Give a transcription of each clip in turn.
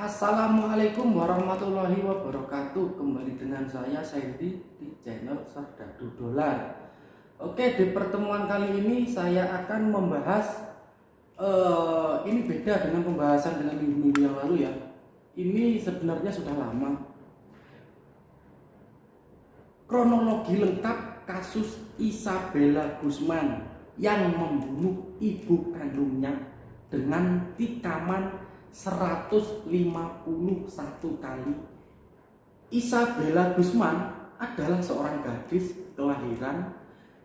Assalamualaikum warahmatullahi wabarakatuh. Kembali dengan saya Sandy di channel Serdadu Dolar. Oke, di pertemuan kali ini saya akan membahas ini beda dengan pembahasan dengan minggu-minggu yang lalu ya. Ini sebenarnya sudah lama. Kronologi lengkap kasus Isabella Guzman yang membunuh ibu kandungnya dengan tikaman 151 kali. Isabella Guzman adalah seorang gadis kelahiran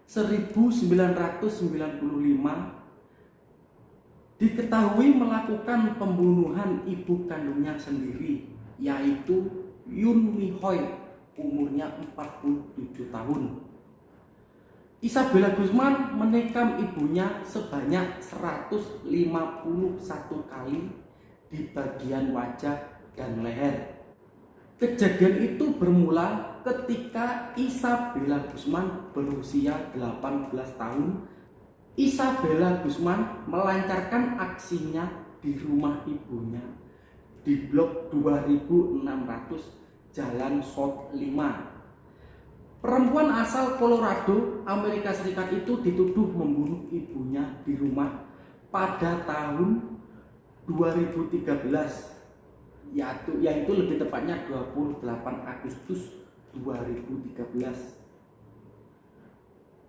1995, diketahui melakukan pembunuhan ibu kandungnya sendiri, yaitu Yoon Mi Hoi, umurnya 47 tahun. Isabella Guzman menikam ibunya sebanyak 151 kali di bagian wajah dan leher. Kejadian itu bermula ketika Isabella Guzman berusia 18 tahun. Isabella Guzman melancarkan aksinya di rumah ibunya di blok 2600 Jalan South 5. Perempuan asal Colorado, Amerika Serikat itu dituduh membunuh ibunya di rumah pada tahun 2013, yaitu lebih tepatnya 28 Agustus 2013.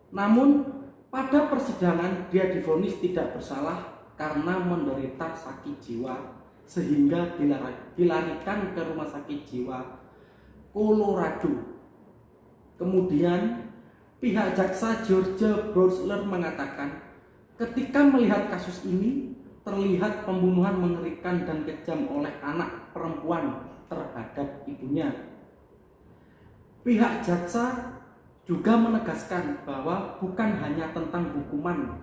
Namun pada persidangan dia divonis tidak bersalah karena menderita sakit jiwa sehingga dilarikan ke rumah sakit jiwa Colorado. Kemudian pihak jaksa Georgia Brownsler mengatakan ketika melihat kasus ini terlihat pembunuhan mengerikan dan kejam oleh anak perempuan terhadap ibunya. Pihak jaksa juga menegaskan bahwa bukan hanya tentang hukuman,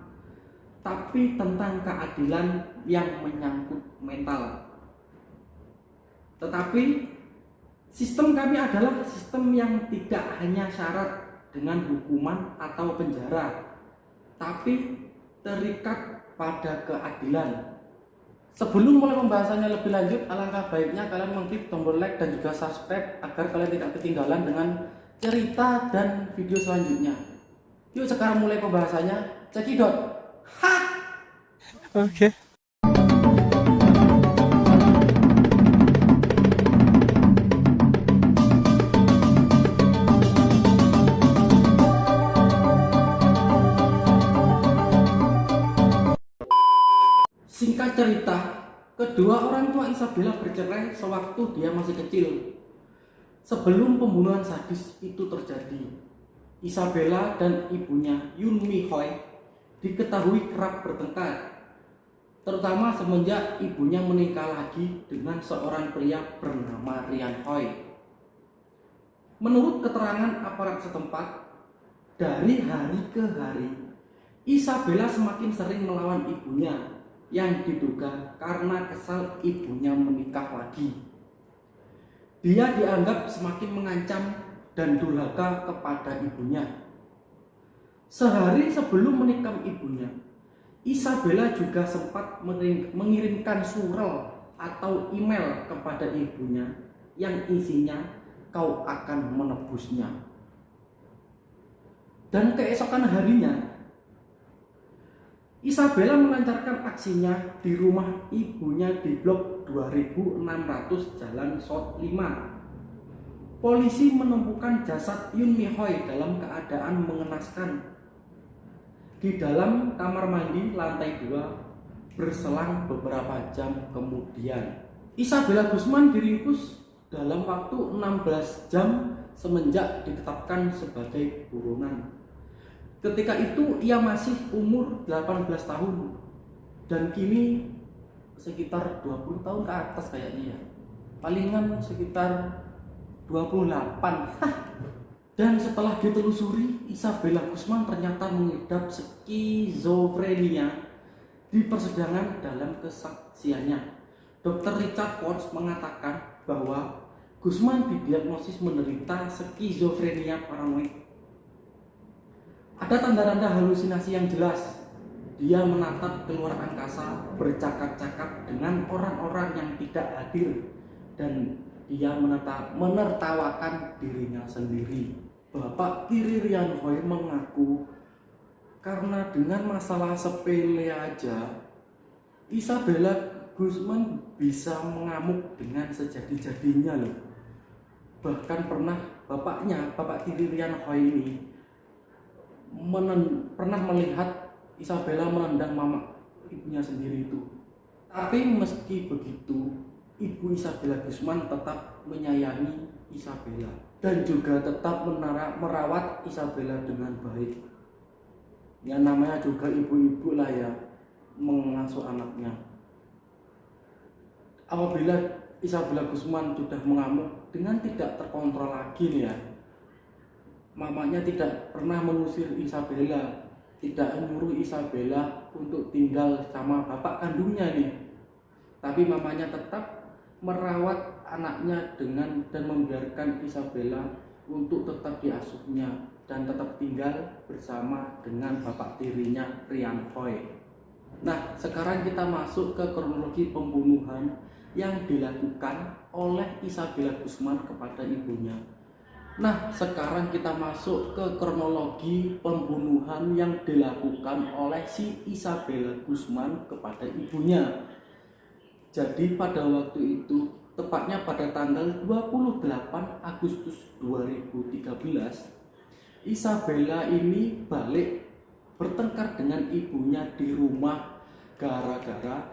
tapi tentang keadilan yang menyangkut mental. Tetapi sistem kami adalah sistem yang tidak hanya syarat dengan hukuman atau penjara, tapi terikat pada keadilan. Sebelum mulai pembahasannya lebih lanjut, alangkah baiknya kalian mengklik tombol like dan juga subscribe agar kalian tidak ketinggalan dengan cerita dan video selanjutnya. Yuk sekarang mulai pembahasannya. Cekidot. Ha! Oke. Singkat cerita, kedua orang tua Isabella bercerai sewaktu dia masih kecil. Sebelum pembunuhan sadis itu terjadi, Isabella dan ibunya Yoon Mi Hoi diketahui kerap bertengkar, terutama semenjak ibunya menikah lagi dengan seorang pria bernama Ryan Hoi. Menurut keterangan aparat setempat, dari hari ke hari, Isabella semakin sering melawan ibunya yang diduga karena kesal ibunya menikah lagi. Dia dianggap semakin mengancam dan durhaka kepada ibunya. Sehari sebelum menikam ibunya, Isabella juga sempat mengirimkan surel atau email kepada ibunya yang isinya "Kau akan menebusnya." Dan keesokan harinya Isabella melancarkan aksinya di rumah ibunya di blok 2600 Jalan South 5. Polisi menemukan jasad Yoon Mi Hoi dalam keadaan mengenaskan di dalam kamar mandi lantai 2 berselang beberapa jam kemudian. Isabella Guzman diringkus dalam waktu 16 jam semenjak ditetapkan sebagai buronan. Ketika itu ia masih umur 18 tahun dan kini sekitar 20 tahun ke atas kayaknya ya. Palingan sekitar 28. Dan setelah ditelusuri, Isabella Guzman ternyata mengidap skizofrenia. Di persidangan dalam kesaksiannya, Dr. Richard Watts mengatakan bahwa Guzman didiagnosis menderita skizofrenia paranoid. Ada tanda-tanda halusinasi yang jelas Dia menatap keluar angkasa, bercakap-cakap dengan orang-orang yang tidak hadir, dan dia menertawakan dirinya sendiri. Bapak tiri Rian Hoi mengaku karena dengan masalah sepele aja Isabella Guzman bisa mengamuk dengan sejadi-jadinya loh. Bahkan pernah Bapak tiri Rian Hoi ini pernah melihat Isabella menendang mama ibunya sendiri itu. Tapi meski begitu, ibu Isabella Guzman tetap menyayangi Isabella dan juga tetap merawat Isabella dengan baik. Ya namanya juga ibu-ibu lah ya, mengasuh anaknya. Apabila Isabella Guzman sudah mengamuk dengan tidak terkontrol lagi nih ya, mamanya tidak pernah mengusir Isabella, tidak menyuruh Isabella untuk tinggal sama bapak kandungnya nih, tapi mamanya tetap merawat anaknya dan membiarkan Isabella untuk tetap diasuhnya dan tetap tinggal bersama dengan bapak tirinya Rian Hoi. Nah, sekarang kita masuk ke kronologi pembunuhan yang dilakukan oleh Isabella Guzman kepada ibunya. Nah, sekarang kita masuk ke kronologi pembunuhan yang dilakukan oleh si Isabella Guzman kepada ibunya. Jadi pada waktu itu, tepatnya pada tanggal 28 Agustus 2013, Isabella ini balik bertengkar dengan ibunya di rumah gara-gara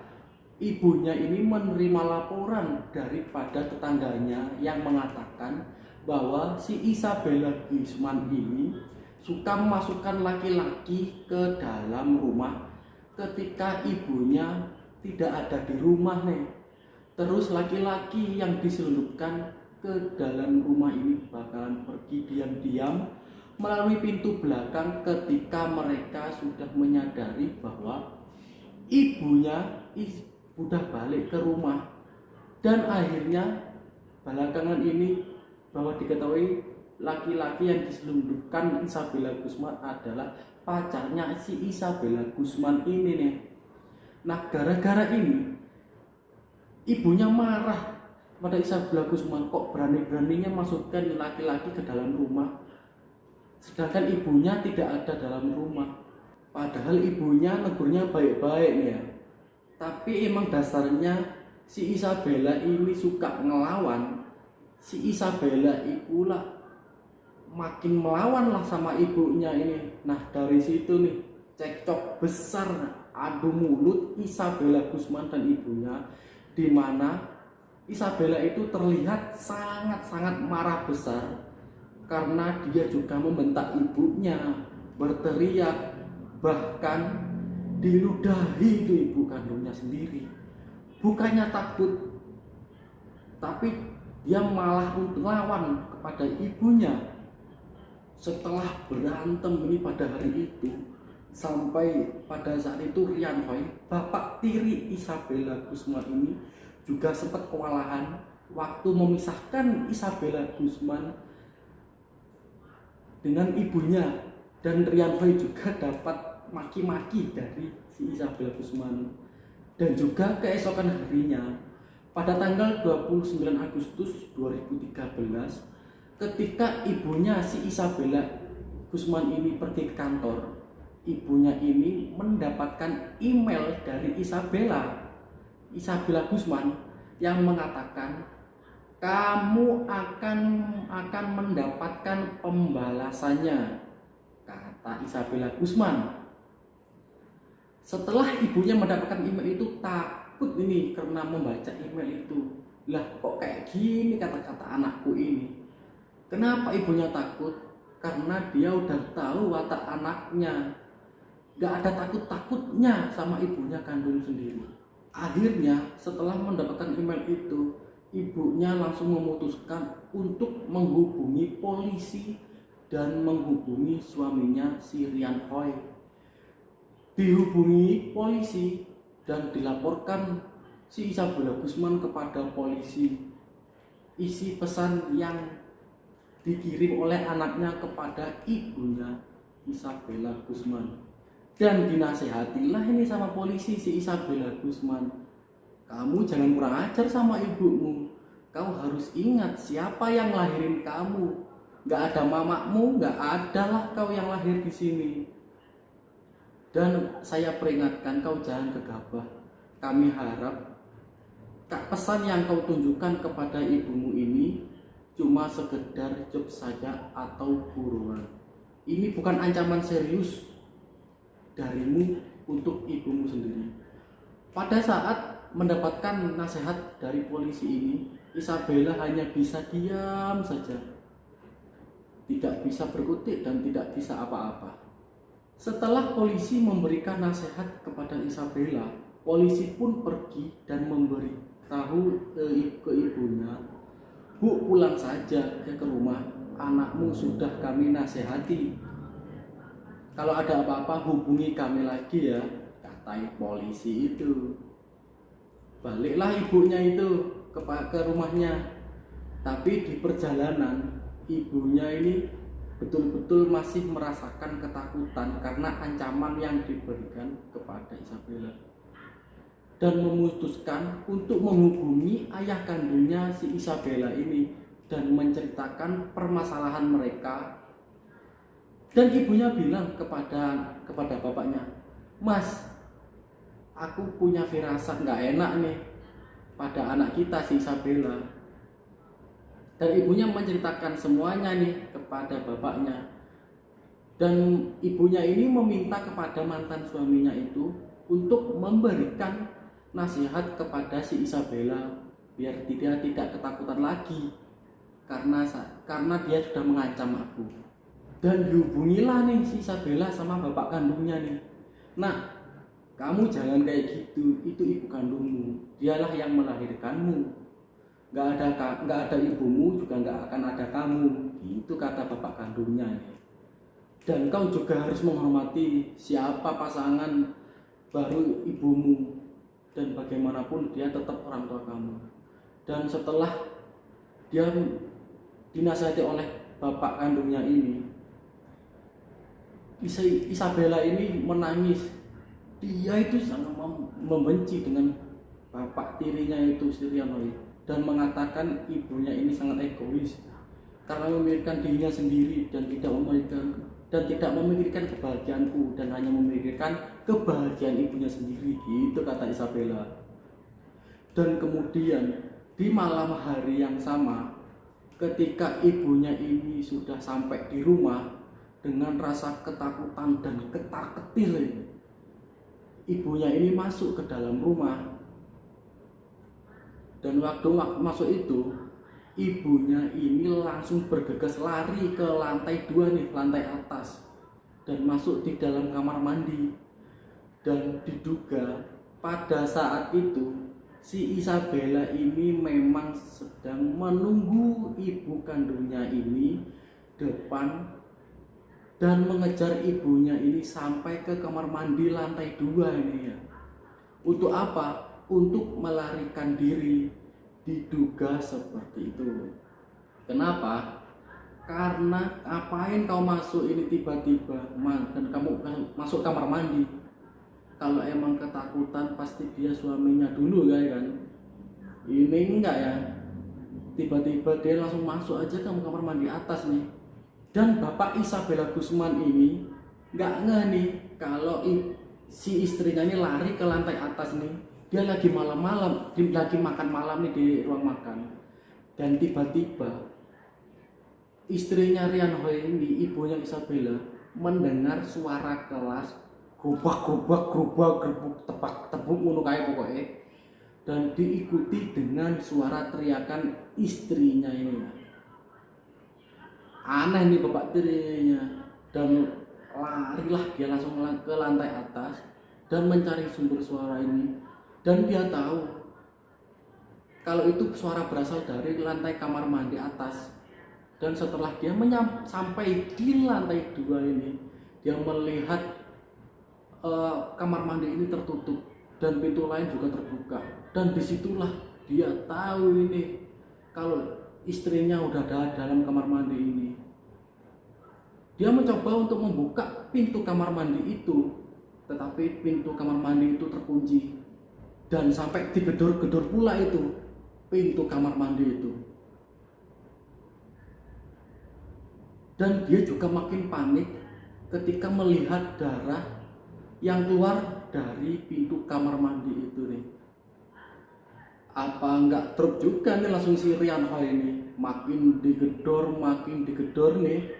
ibunya ini menerima laporan daripada tetangganya yang mengatakan bahwa si Isabella Guzman ini suka memasukkan laki-laki ke dalam rumah ketika ibunya tidak ada di rumah nih. Terus laki-laki yang diselundupkan ke dalam rumah ini bakalan pergi diam-diam melalui pintu belakang ketika mereka sudah menyadari bahwa ibunya sudah balik ke rumah. Dan akhirnya belakangan ini bahwa diketahui laki-laki yang diselundupkan Isabella Guzman adalah pacarnya si Isabella Guzman ini nih. Nah, gara-gara ini ibunya marah pada Isabella Guzman, kok berani-beraninya masukkan laki-laki ke dalam rumah sedangkan ibunya tidak ada dalam rumah. Padahal ibunya negurnya baik-baik nih ya, tapi emang dasarnya si Isabella ini suka ngelawan. Si Isabella itulah makin melawan lah sama ibunya ini. Nah, dari situ nih cekcok besar, adu mulut Isabella Guzman dan ibunya, di mana Isabella itu terlihat sangat-sangat marah besar karena dia juga membentak ibunya, berteriak, bahkan diludahi itu ibu kandungnya sendiri. Bukannya takut, tapi dia malah melawan kepada ibunya. Setelah berantem ini pada hari itu, sampai pada saat itu Rian Hoi, bapak tiri Isabella Guzman ini juga sempat kewalahan waktu memisahkan Isabella Guzman dengan ibunya, dan Rian Hoi juga dapat maki-maki dari si Isabella Guzman. Dan juga keesokan harinya pada tanggal 29 Agustus 2013, ketika ibunya si Isabella Guzman ini pergi ke kantor, ibunya ini mendapatkan email dari Isabella Guzman yang mengatakan kamu akan mendapatkan pembalasannya, kata Isabella Guzman. Setelah ibunya mendapatkan email itu takut ini karena membaca email itu. Lah kok kayak gini kata-kata anakku ini. Kenapa ibunya takut? Karena dia udah tahu watak anaknya. Gak ada takut-takutnya sama ibunya kandung sendiri. Akhirnya setelah mendapatkan email itu, ibunya langsung memutuskan untuk menghubungi polisi dan menghubungi suaminya si Rian Hoi. Dihubungi polisi dan dilaporkan si Isabella Guzman kepada polisi. Isi pesan yang dikirim oleh anaknya kepada ibunya Isabella Guzman. Dan dinasehatilah ini sama polisi si Isabella Gusman, kamu jangan kurang ajar sama ibumu. Kau harus ingat siapa yang lahirin kamu. Gak ada mamamu, gak ada lah kau yang lahir di sini. Dan saya peringatkan kau jangan gegabah. Kami harap pesan yang kau tunjukkan kepada ibumu ini cuma sekedar job saja atau buruan. Ini bukan ancaman serius darimu untuk ibumu sendiri. Pada saat mendapatkan nasihat dari polisi ini, Isabella hanya bisa diam saja, tidak bisa berkutik dan tidak bisa apa-apa. Setelah polisi memberikan nasihat kepada Isabella, polisi pun pergi dan memberitahu ke ibunya, Bu, pulang saja ke rumah, anakmu sudah kami nasihati. Kalau ada apa-apa hubungi kami lagi ya, kata polisi itu. Baliklah ibunya itu ke rumahnya. Tapi di perjalanan ibunya ini betul-betul masih merasakan ketakutan karena ancaman yang diberikan kepada Isabella, dan memutuskan untuk menghubungi ayah kandungnya si Isabella ini dan menceritakan permasalahan mereka. Dan ibunya bilang kepada bapaknya, Mas, aku punya firasat gak enak nih pada anak kita si Isabella. Dan ibunya menceritakan semuanya nih kepada bapaknya. Dan ibunya ini meminta kepada mantan suaminya itu untuk memberikan nasihat kepada si Isabella biar dia tidak ketakutan lagi karena dia sudah mengancam aku. Dan dihubungilah nih si Isabella sama bapak kandungnya nih. Nah, kamu jangan kayak gitu, itu ibu kandungmu, dialah yang melahirkanmu. Gak ada ibumu juga gak akan ada kamu, itu kata bapak kandungnya nih. Dan kau juga harus menghormati siapa pasangan baru ibumu, dan bagaimanapun dia tetap orang tua kamu. Dan setelah dia dinasihati oleh bapak kandungnya ini, Isabella ini menangis. Dia itu sangat membenci dengan bapak tirinya itu Sirianoy, dan mengatakan ibunya ini sangat egois karena memikirkan dirinya sendiri dan tidak memikirkan kebahagiaanku dan hanya memikirkan kebahagiaan ibunya sendiri, gitu kata Isabella. Dan kemudian di malam hari yang sama, ketika ibunya ini sudah sampai di rumah dengan rasa ketakutan dan ketar-ketir, ibunya ini masuk ke dalam rumah. Dan waktu masuk itu, ibunya ini langsung bergegas lari ke lantai 2 nih, lantai atas, dan masuk di dalam kamar mandi. Dan diduga pada saat itu si Isabella ini memang sedang menunggu ibu kandungnya ini depan dan mengejar ibunya ini sampai ke kamar mandi lantai 2 ini ya. Untuk apa? Untuk melarikan diri. Diduga seperti itu. Kenapa? Karena ngapain kau masuk ini tiba-tiba dan kamu masuk kamar mandi? Kalau emang ketakutan pasti dia suaminya dulu kan? Ini enggak ya. Tiba-tiba dia langsung masuk aja ke kamar mandi atas nih. Dan bapak Isabella Gusman ini nggak ngeh nih kalau si istrinya ini lari ke lantai atas nih. Dia lagi malam-malam, lagi makan malam nih di ruang makan. Dan tiba-tiba istrinya Rian Hoi ini, ibunya Isabella, mendengar suara kelas gerubak tepuk ngono kae pokoknya. Dan diikuti dengan suara teriakan istrinya ini. Aneh nih bapak tirinya, dan larilah dia langsung ke lantai atas dan mencari sumber suara ini. Dan dia tahu kalau itu suara berasal dari lantai kamar mandi atas. Dan setelah dia sampai di lantai 2 ini, dia melihat kamar mandi ini tertutup dan pintu lain juga terbuka. Dan disitulah dia tahu ini kalau istrinya udah ada dalam kamar mandi ini. Dia mencoba untuk membuka pintu kamar mandi itu, tetapi pintu kamar mandi itu terkunci dan sampai digedor-gedor pula itu pintu kamar mandi itu. Dan dia juga makin panik ketika melihat darah yang keluar dari pintu kamar mandi itu nih. Apa enggak drop juga nih langsung si Rian Hoi ini, makin digedor nih.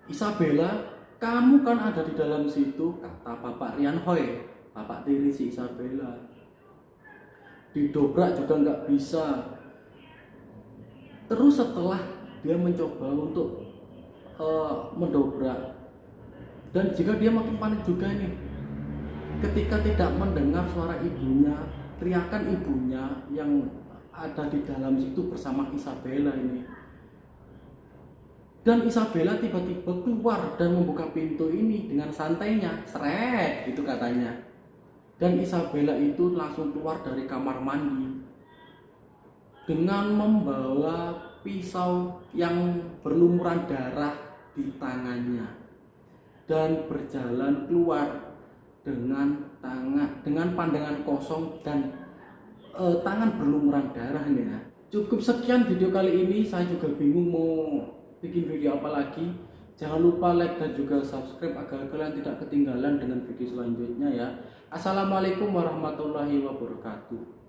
Isabella, kamu kan ada di dalam situ, kata Bapak Rian Hoi, bapak tiri si Isabella. Didobrak juga nggak bisa. Terus setelah dia mencoba untuk mendobrak, dan jika dia makin panik juga nih ketika tidak mendengar suara ibunya, teriakan ibunya yang ada di dalam situ bersama Isabella ini. Dan Isabella tiba-tiba keluar dan membuka pintu ini dengan santainya, seret gitu katanya. Dan Isabella itu langsung keluar dari kamar mandi dengan membawa pisau yang berlumuran darah di tangannya dan berjalan keluar dengan pandangan kosong dan tangan berlumuran darah nih ya. Cukup sekian video kali ini, saya juga bingung mau bikin video apa lagi. Jangan lupa like dan juga subscribe agar kalian tidak ketinggalan dengan video selanjutnya ya. Assalamualaikum warahmatullahi wabarakatuh.